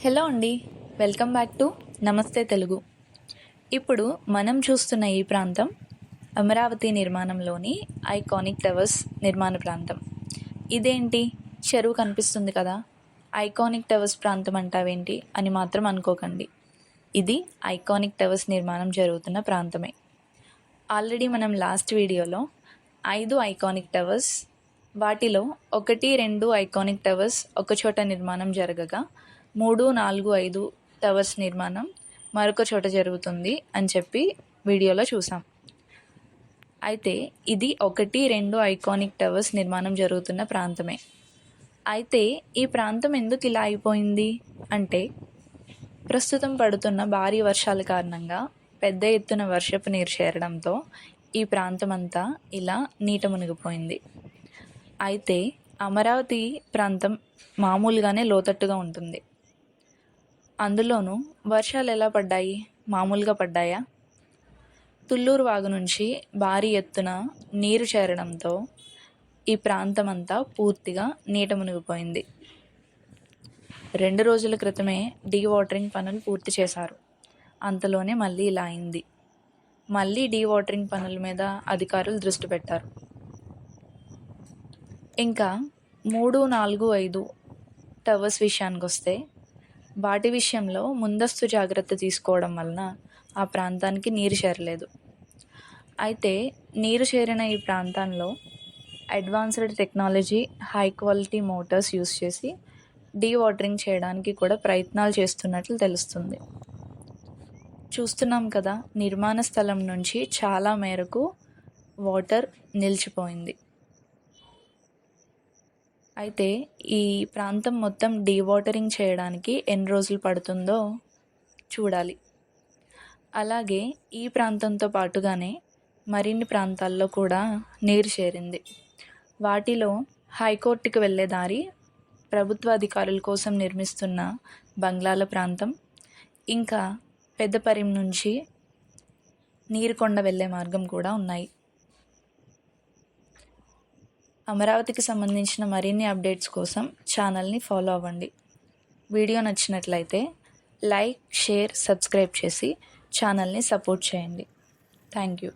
Hello అండి, welcome back to నమస్తే తెలుగు. ఇప్పుడు మనం చూస్తున్న ఈ ప్రాంతం అమరావతి నిర్మాణంలోని ఐకానిక్ టవర్స్ నిర్మాణ ప్రాంతం. ఇదేంటి చెరువు కనిపిస్తుంది కదా, ఐకానిక్ టవర్స్ ప్రాంతం అంటావేంటి అని మాత్రం అనుకోకండి. ఇది ఐకానిక్ టవర్స్ నిర్మాణం జరుగుతున్న ప్రాంతమే. ఆల్రెడీ మనం లాస్ట్ వీడియోలో 5 ఐకానిక్ టవర్స్, వాటిలో 1, 2 ఐకానిక్ టవర్స్ ఒకచోట నిర్మాణం జరగగా 3, 4, 5 టవర్స్ నిర్మాణం మరొక చోట జరుగుతుంది అని చెప్పి వీడియోలో చూసాం. అయితే ఇది 1, 2 ఐకానిక్ టవర్స్ నిర్మాణం జరుగుతున్న ప్రాంతమే. అయితే ఈ ప్రాంతం ఎందుకు ఇలా అయిపోయింది అంటే, ప్రస్తుతం పడుతున్న భారీ వర్షాల కారణంగా పెద్ద ఎత్తున వర్షపు నీరు చేరడంతో ఈ ప్రాంతం అంతా ఇలా నీట మునిగిపోయింది. అయితే అమరావతి ప్రాంతం మామూలుగానే లోతట్టుగా ఉంటుంది. అందులోనూ వర్షాలు ఎలా పడ్డాయి? మామూలుగా పడ్డాయా? తుళ్ళూరు వాగు నుంచి భారీ ఎత్తున నీరు చేరడంతో ఈ ప్రాంతం అంతా పూర్తిగా నీట మునిగిపోయింది. 2 రోజుల క్రితమే డీవాటరింగ్ పనులు పూర్తి చేశారు. అంతలోనే మళ్ళీ ఇలా అయింది. మళ్ళీ డీవాటరింగ్ పనుల మీద అధికారులు దృష్టి పెట్టారు. ఇంకా 3, 4, 5 టవర్స్ విషయానికి వస్తే, వాటి విషయంలో ముందస్తు జాగ్రత్త తీసుకోవడం వలన ఆ ప్రాంతానికి నీరు చేరలేదు. అయితే నీరు చేరిన ఈ ప్రాంతంలో advanced technology, high quality Motors use చేసి డీవాటరింగ్ చేయడానికి కూడా ప్రయత్నాలు చేస్తున్నట్లు తెలుస్తుంది. చూస్తున్నాం కదా, నిర్మాణ స్థలం నుంచి చాలా మేరకు వాటర్ నిలిచిపోయింది. అయితే ఈ ప్రాంతం మొత్తం డీవాటరింగ్ చేయడానికి ఎన్ని రోజులు పడుతుందో చూడాలి. అలాగే ఈ ప్రాంతంతో పాటుగానే మరిన్ని ప్రాంతాల్లో కూడా నీరు చేరింది. వాటిలో హైకోర్టుకి వెళ్ళే దారి, ప్రభుత్వ అధికారుల కోసం నిర్మిస్తున్న బంగ్లాల ప్రాంతం, ఇంకా పెద్దపరిం నుంచి నీరుకొండ వెళ్ళే మార్గం కూడా ఉన్నాయి. అమరావతికి సంబంధించిన మరిన్ని అప్డేట్స్ కోసం ఛానల్ని ఫాలో అవ్వండి. వీడియో నచ్చినట్లయితే లైక్, షేర్, సబ్స్క్రైబ్ చేసి ఛానల్ని సపోర్ట్ చేయండి. Thank you.